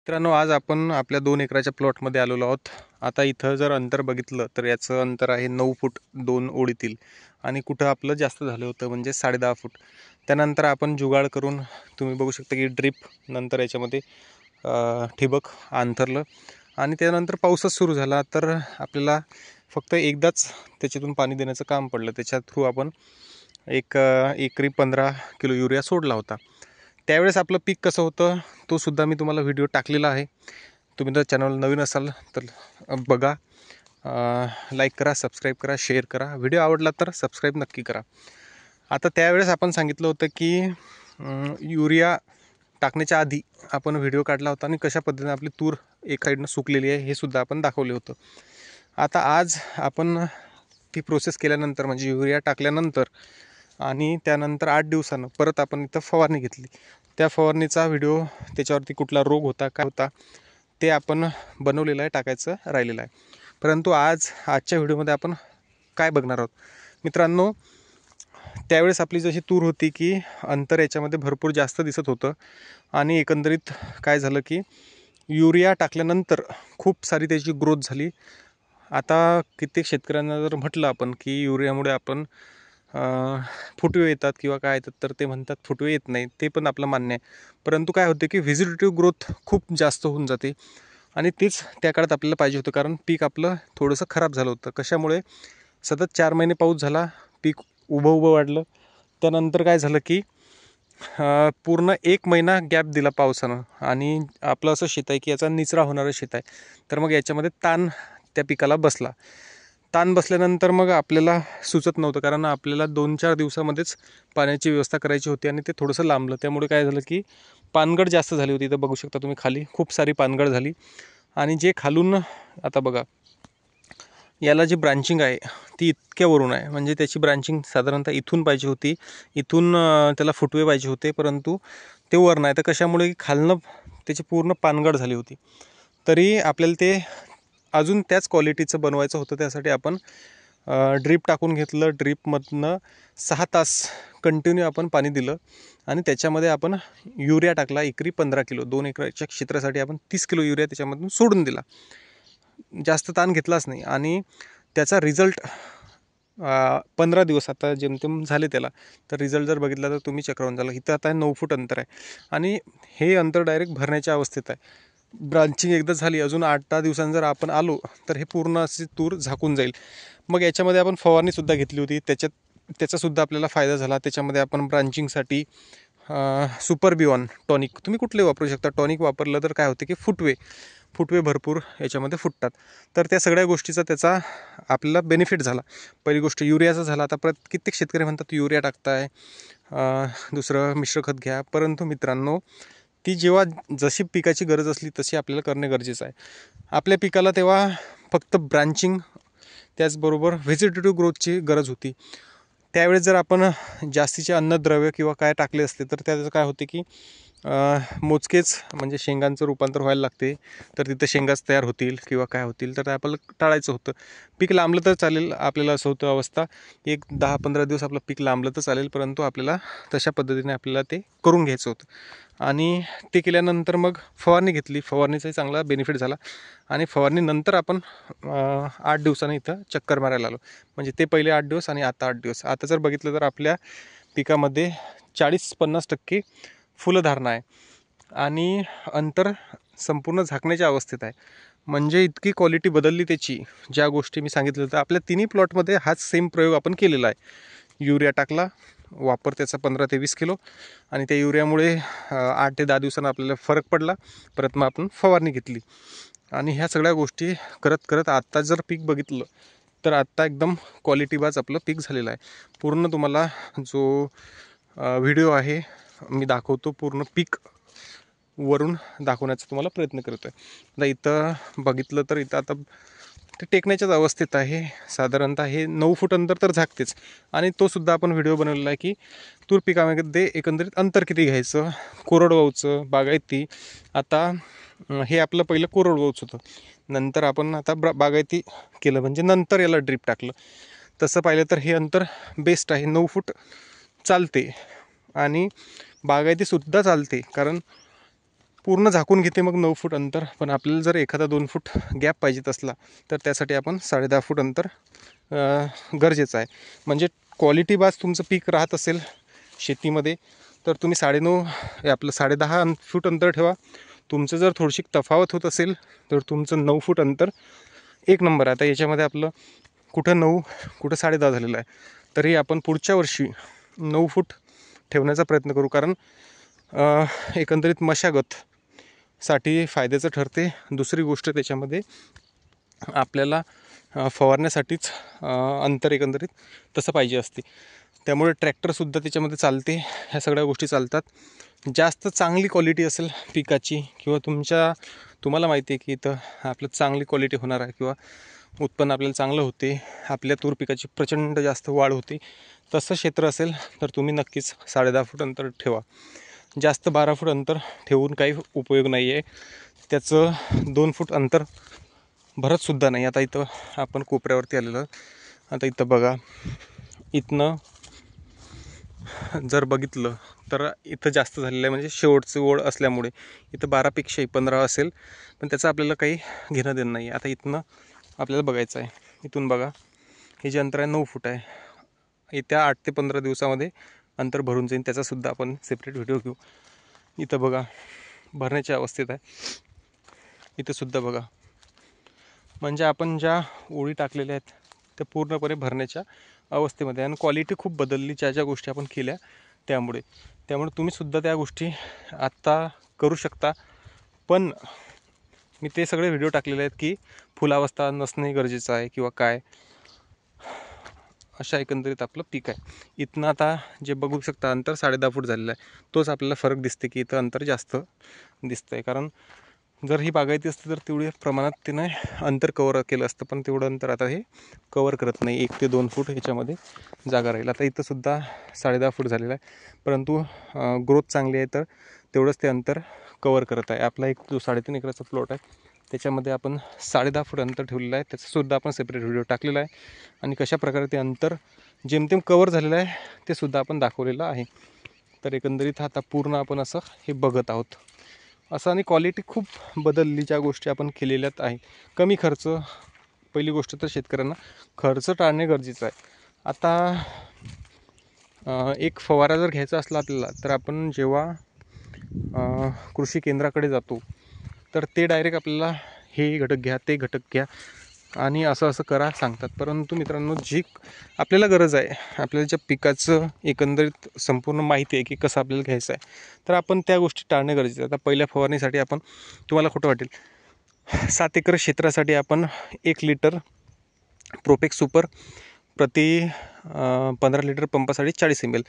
मित्रांनो, आज आपण आपल्या 2 एकराच्या प्लॉटमध्ये आलेलो आहोत. आता इथं जर अंतर बघितलं तर याचं अंतर आहे 9 फूट 2 ओळीतील आणि कुठं आपलं जास्त झालं होतं म्हणजे 10.5 फूट. त्यानंतर आपण जुगाड करून तुम्ही बघू शकता की ड्रीप नंतर याच्यामध्ये ठिबक अंथरलं आणि त्यानंतर पाऊसच सुरू झाला तर आपल्याला फक्त एकदाच त्याच्यातून पाणी देण्याचं काम पडलं. त्याच्या थ्रू आपण एकरी 15 किलो युरिया सोडला होता. त्यावेळेस आपलं पीक कसं होतं तो सुद्धा मी तुम्हाला व्हिडिओ टाकलेला आहे. तुम्ही जर चॅनल नवीन असाल तर बघा, लाईक करा, सबस्क्राईब करा, शेअर करा. व्हिडिओ आवडला तर सबस्क्राईब नक्की करा. आता त्यावेळेस आपण सांगितलं होतं की युरिया टाकण्याच्या आधी आपण व्हिडिओ काढला होता आणि कशा पद्धतीने आपली तूर एक साईडनं सुकलेली आहे हे सुद्धा आपण दाखवले होतं. आता आज आपण ती प्रोसेस केल्यानंतर म्हणजे युरिया टाकल्यानंतर आणि त्यानंतर 8 दिवसानं परत आपण इथं फवारणी घेतली. त्या फवारणीचा व्हिडिओ, त्याच्यावरती कुठला रोग होता, काय होता ते आपण बनवलेलं आहे, टाकायचं राहिलेलं आहे. परंतु आजच्या व्हिडिओमध्ये आपण काय बघणार आहोत मित्रांनो, त्यावेळेस आपली जशी तूर होती की अंतर याच्यामध्ये भरपूर जास्त दिसत होतं आणि एकंदरीत काय झालं की युरिया टाकल्यानंतर खूप सारी त्याची ग्रोथ झाली. आता कित्येक शेतकऱ्यांना जर म्हटलं आपण की युरियामुळे आपण फुटवे येतात किंवा काय येतात तर ते म्हणतात फुटवे येत नाही, ते पण आपलं मान्य आहे. परंतु काय होते की व्हेजिटेटिव्ह ग्रोथ खूप जास्त होऊन जाते आणि तेच त्या काळात आपल्याला पाहिजे होतं, कारण पीक आपलं थोडंसं खराब झालं होतं. कशामुळे? सतत 4 महिने पाऊस झाला, पीक उभं वाढलं. त्यानंतर काय झालं की पूर्ण 1 महिना गॅप दिला पावसानं आणि आपलं असं शेत आहे की याचा निचरा होणारं शेत आहे. तर मग याच्यामध्ये ताण त्या पिकाला बसला. ताण बसल्यानंतर मग आपल्याला सुचत नव्हतं, कारण आपल्याला 2-4 दिवसामध्येच पाण्याची व्यवस्था करायची होती आणि ते थोडंसं लांबलं. त्यामुळे काय झालं की पानगळ जास्त झाली होती. इथं बघू शकता तुम्ही खाली खूप सारी पानगळ झाली आणि जे खालून आता बघा, याला जी ब्रांचिंग आहे ती इतक्यावरून आहे, म्हणजे त्याची ब्रांचिंग साधारणतः इथून पाहिजे होती, इथून त्याला फुटवे पाहिजे होते, परंतु ते वर नाही. तर कशामुळे की खालनं त्याची पूर्ण पानगळ झाली होती. तरी आपल्याला ते अजून त्याच क्वालिटीचं बनवायचं होतं. त्यासाठी आपण ड्रीप टाकून घेतलं. ड्रीपमधनं 6 तास कंटिन्यू आपण पाणी दिलं आणि त्याच्यामध्ये आपण युरिया टाकला. एकरी 15 किलो. 2 एकराच्या क्षेत्रासाठी आपण 30 किलो युरिया त्याच्यामधून सोडून दिला. जास्त ताण घेतलाच नाही आणि त्याचा रिझल्ट 15 दिवस आता जेमतेम झाले त्याला. तर रिझल्ट जर बघितला तर तुम्ही चक्रावून झाला. इथं आता 9 फूट अंतर आहे आणि हे अंतर डायरेक्ट भरण्याच्या अवस्थेत आहे. ब्रांचिंग एकदा झाली, अजून 8-10 दिवसांनी जर आपण आलो तर हे पूर्ण अशी तूर झाकून जाईल. मग याच्यामध्ये आपण फवारणीसुद्धा घेतली होती, त्याचासुद्धा आपल्याला फायदा झाला. त्याच्यामध्ये आपण ब्रांचिंगसाठी सुपर बियॉन टॉनिक, तुम्ही कुठले वापरू शकता. टॉनिक वापरलं तर काय होते की फुटवे भरपूर याच्यामध्ये फुटतात. तर त्या सगळ्या गोष्टीचा त्याचा आपल्याला बेनिफिट झाला. पहिली गोष्ट युरियाचा झाला. आता कित्येक शेतकरी म्हणतात युरिया टाकताय, दुसरं मिश्र खत घ्या. परंतु मित्रांनो, ती जेव्हा जशी पिकाची गरज असली तशी आपल्याला करणे गरजेचं आहे. आपल्या पिकाला तेव्हा फक्त ब्रांचिंग त्याचबरोबर व्हेजिटेटिव्ह ग्रोथची गरज होती. त्यावेळेस जर आपण जास्तीचे अन्नद्रव्य किंवा काय टाकले असते तर त्याचं काय होते की मोजकेच म्हणजे शेंगांचं रूपांतर व्हायला लागते, तर तिथं शेंगाच तयार होतील किंवा काय होतील, तर आपल्याला टाळायचं होतं. पीक लांबलं तर चालेल, आपल्याला असं होतं अवस्था, एक 10-15 दिवस आपलं पीक लांबलं तर चालेल, परंतु आपल्याला तशा पद्धतीने आपल्याला ते करून घ्यायचं होतं. आणि ते केल्यानंतर मग फवारणी घेतली. फवारणीचाही चांगला बेनिफिट झाला आणि फवारणीनंतर आपण 8 दिवसांनी इथं चक्कर मारायला आलो. म्हणजे ते पहिले 8 दिवस आणि आता 8 दिवस. आता जर बघितलं तर आपल्या पिकामध्ये 40-50% फुलधारणा आहे आणि अंतर संपूर्ण झाकण्याच्या अवस्थेत आहे. म्हणजे इतकी क्वालिटी बदलली त्याची. ज्या गोष्टी मी सांगितलं तर आपल्या तिन्ही प्लॉटमध्ये हाच सेम प्रयोग आपण केलेला आहे. युरिया टाकला, वापर त्याचा 15 ते 20 किलो आणि त्या युरियामुळे 8 ते 10 दिवसांना आपल्याला फरक पडला. परत मग आपण फवारणी घेतली आणि ह्या सगळ्या गोष्टी करत करत आत्ता जर पीक बघितलं तर आत्ता एकदम क्वालिटीबाज आपलं पीक झालेलं आहे. पूर्ण तुम्हाला जो व्हिडिओ आहे मी दाखवतो, पूर्ण पीक वरून दाखवण्याचा तुम्हाला प्रयत्न करतो आहे. आता इथं बघितलं तर इथं आता ते टेकण्याच्याच अवस्थेत आहे. साधारणतः हे 9 फूट अंतर तर झाकतेच आणि तो सुद्धा आपण व्हिडिओ बनवलेला आहे की तूर पिकामध्ये एकंदरीत अंतर किती घ्यायचं, कोरडवाहूचं, बागायती. आता हे आपलं पहिलं कोरडवाहूच होतं, नंतर आपण आता बागायती केलं, म्हणजे नंतर याला ड्रीप टाकलं. तसं पाहिलं तर हे अंतर बेस्ट आहे. 9 फूट चालते आणि बागायतीसुद्धा चालते, कारण पूर्ण झाकून घेते मग 9 फूट अंतर. पण आपल्याला जर एखादा 2 फूट गॅप पाहिजेत असला तर त्यासाठी आपण 10.5 फूट अंतर गरजेचं आहे. म्हणजे क्वालिटी बाज तुमचं पीक राहत असेल शेतीमध्ये तर तुम्ही 9.5 आपलं 10.5 फूट अंतर ठेवा. तुमचं जर थोडीशी तफावत होत असेल तर तुमचं 9 फूट अंतर एक नंबर आहे. आता याच्यामध्ये आपलं कुठं 9 कुठं 10.5 झालेलं आहे, तरी आपण पुढच्या वर्षी 9 फूट ठेवण्याचा प्रयत्न करू. कारण एकंदरीत मशागतसाठी फायद्याचं ठरते. दुसरी गोष्ट त्याच्यामध्ये आपल्याला फवारण्यासाठीच अंतर एकंदरीत तसं पाहिजे असते. त्यामुळे ट्रॅक्टरसुद्धा त्याच्यामध्ये चालते. ह्या सगळ्या गोष्टी चालतात. जास्त चांगली क्वालिटी असेल पिकाची किंवा तुम्हाला माहिती आहे की इथं आपलं चांगली क्वालिटी होणार आहे किंवा उत्पन्न आपल्याला चांगलं होते, आपल्या तूर पिकाची प्रचंड जास्त वाढ होते, तसं क्षेत्र असेल तर तुम्ही नक्कीच 10.5 फूट अंतर ठेवा. जास्त 12 फूट अंतर ठेवून काही उपयोग नाही आहे. त्याचं 2 फूट अंतर भरतसुद्धा नाही. आता इथं आपण कोपऱ्यावरती आलेलं. आता इथं बघा, इथनं जर बघितलं तर इथं जास्त झालेलं आहे. म्हणजे शेवटची ओळ असल्यामुळे इथं 12पेक्षाही 15 असेल, पण त्याचं आपल्याला काही घेणं देणं नाही. आता इथनं आपल्याला बघायचं आहे. इथून बघा, हे जे अंतर आहे 9 फूट आहे. येत्या 8 ते 15 दिवसामध्ये अंतर भरून जाईल. त्याचासुद्धा आपण सेपरेट व्हिडिओ घेऊ. इथं बघा, भरण्याच्या अवस्थेत आहे. इथंसुद्धा बघा, म्हणजे आपण ज्या ओळी टाकलेल्या आहेत त्या पूर्णपणे भरण्याच्या अवस्थेमध्ये. आणि क्वालिटी खूप बदलली ज्या ज्या गोष्टी आपण केल्या त्यामुळे तुम्हीसुद्धा त्या गोष्टी आत्ता करू शकता. पण मी ते सगळे व्हिडिओ टाकलेले आहेत की फुलावस्था नसणे गरजेचं आहे किंवा काय, अशा एकंदरीत आपलं पीक आहे. इथनं आता जे बघू शकता अंतर 10.5 फूट झालेलं आहे. तोच आपल्याला फरक दिसते की इथं अंतर जास्त दिसतं आहे. कारण जर ही बागायती असते तर तेवढ्या प्रमाणात तिने अंतर कवर केलं असतं, पण तेवढं अंतर आता हे कवर करत नाही. 1 ते 2 फूट ह्याच्यामध्ये जागा राहील. आता इथंसुद्धा 10.5 फूट झालेलं आहे, परंतु ग्रोथ चांगली आहे तर तेवढंच ते अंतर कवर करत आहे. आपला एक जो 3.5 एकराचा प्लॉट आहे त्याच्यामध्ये आपण 10.5 फूट अंतर ठेवलेलं आहे. त्याचासुद्धा आपण सेपरेट व्हिडिओ टाकलेला आहे. आणि कशा प्रकारे ते अंतर जेमतेम कवर झालेलं आहे ते सुद्धा आपण दाखवलेलं आहे. तर एकंदरीत आता पूर्ण आपण असं हे बघत आहोत. असं आणि क्वालिटी खूप बदलली ज्या गोष्टी आपण केलेल्यात आहे. कमी खर्च, पहिली गोष्ट तर शेतकऱ्यांना खर्च टाळणे गरजेचं आहे. आता एक फवारा जर घ्यायचा असला आपल्याला तर आपण जेव्हा कृषी केंद्राकडे जातो तर ते डायरेक्ट आपल्याला हे घटक घ्या, ते घटक घ्या आणि असं असं करा सांगतात. परंतु मित्रांनो, जी आपल्याला गरज आहे, आपल्याला ज्या पिकाचं एकंदरीत संपूर्ण माहिती आहे की कसं आपल्याला घ्यायचं आहे, तर आपण त्या गोष्टी टाळणे गरजेचं आहे. आता पहिल्या फवारणीसाठी आपण, तुम्हाला खोटं वाटेल, 7 एकर क्षेत्रासाठी आपण 1 लिटर प्रोपेक्स सुपर प्रति 15 लिटर पंपासाठी 40 ml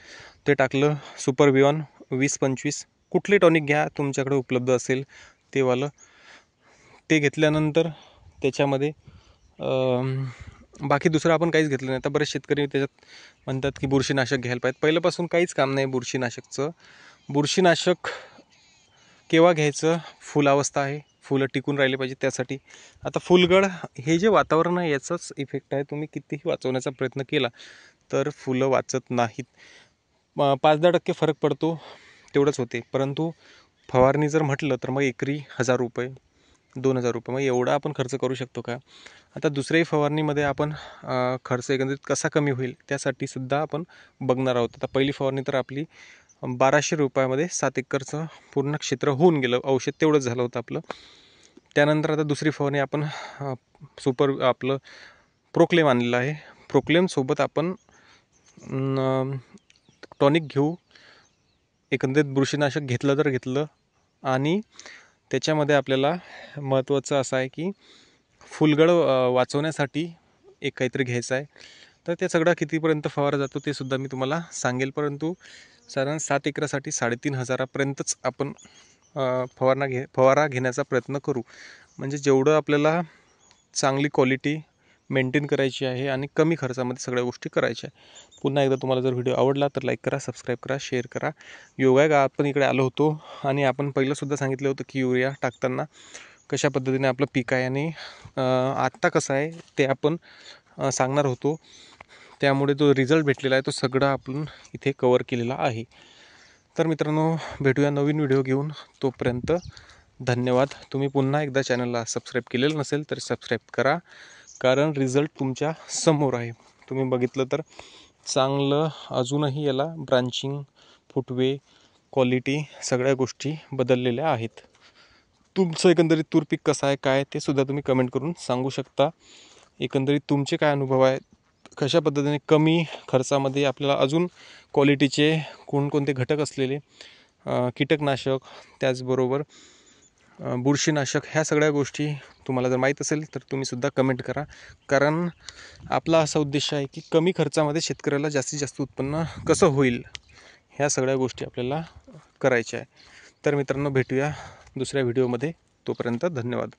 ते टाकलं. सुपर विऑन 20-25 कुठले टॉनिक घ्या तुमच्याकडे उपलब्ध असेल ते वालं, ते घेतल्यानंतर त्याच्यामध्ये बाकी दुसरं आपण काहीच घेतलं नाही. आता बरेच शेतकरी त्याच्यात म्हणतात की बुरशीनाशक घ्यायला पाहिजे. पहिल्यापासून काहीच काम नाही बुरशीनाशकचं. बुरशीनाशक केव्हा घ्यायचं, फुलावस्था आहे, फुलं टिकून राहिले पाहिजे त्यासाठी. आता फुलगळ हे जे वातावरण आहे याचाच इफेक्ट आहे. तुम्ही कितीही वाचवण्याचा प्रयत्न केला तर फुलं वाचत नाहीत. 5-10% फरक पडतो तेवढंच होते. परंतु फवारणी जर म्हटलं तर मग एकरी 1000 रुपये 2000 रुपये, मग एवढा आपण खर्च करू शकतो का? आता दुसऱ्याही फवारणीमध्ये आपण खर्च एकंदरीत कसा कमी होईल त्यासाठी सुद्धा आपण बघणार आहोत. आता पहिली फवारणी तर आपली 1200 रुपयामध्ये 7 एकरचं पूर्ण क्षेत्र होऊन गेलं. औषध तेवढंच झालं होतं आपलं. त्यानंतर आता दुसरी फवारणी आपण सुपर आपलं प्रोक्लेम आणलेलं आहे. प्रोक्लेमसोबत आपण टॉनिक घेऊ. एकंदरीत बुरशीनाशक घेतलं तर घेतलं. आणि त्याच्यामध्ये आपल्याला महत्त्वाचं असं आहे की फुलगळ वाचवण्यासाठी एक काहीतरी घ्यायचं आहे. तर ते सगळं कितीपर्यंत फवारा जातो ते सुद्धा मी तुम्हाला सांगेल. साधारण 7 एकरासाठी 3500पर्यंतच आपण फवारा घेण्याचा प्रयत्न करू. म्हणजे जेवढं आपल्याला चांगली क्वालिटी मेंटेन करायची आहे आणि कमी खर्चामध्ये सगळ्या गोष्टी करायच्या आहे. पुन्हा एकदा तुम्हाला जर व्हिडिओ आवडला तर लाईक करा, सबस्क्राईब करा, शेअर करा. योगायोग आपण इकडे आलो होतो आणि आपण पहिलंसुद्धा सांगितलं होतं की युरिया टाकताना कशा पद्धतीने आपलं पीक आहे आणि आत्ता कसं आहे ते आपण सांगणार होतो. त्यामुळे जो रिझल्ट भेटलेला आहे तो सगळा आपण इथे कवर केलेला आहे. तर मित्रांनो, भेटूया नवीन व्हिडिओ घेऊन. तोपर्यंत धन्यवाद. तुम्ही पुन्हा एकदा चॅनलला सबस्क्राईब केलेलं नसेल तर सबस्क्राईब करा, कारण रिझल्ट तुमच्या समोर आहे. तुम्ही बघितलं तर चांगलं अजूनही याला ब्रांचिंग, फुटवे, क्वालिटी सगळ्या गोष्टी बदललेल्या आहेत. तुमचं एकंदरीत तूर पीक कसं आहे काय ते सुद्धा तुम्ही कमेंट करून सांगू शकता. एकंदरीत तुमचे काय अनुभव आहेत, कशा पद्धतीने कमी खर्चामध्ये आपल्याला अजून क्वालिटीचे कोणकोणते घटक असलेले कीटकनाशक, त्याचबरोबर बुरशीनाशक, ह्या सगळ्या गोष्टी तुम्हाला जर माहीत असेल तर तुम्हीसुद्धा कमेंट करा. कारण आपला असा उद्देश आहे की कमी खर्चामध्ये शेतकऱ्याला जास्तीत जास्त उत्पन्न कसं होईल, ह्या सगळ्या गोष्टी आपल्याला करायच्या आहे. तर मित्रांनो, भेटूया दुसऱ्या व्हिडिओमध्ये. तोपर्यंत धन्यवाद.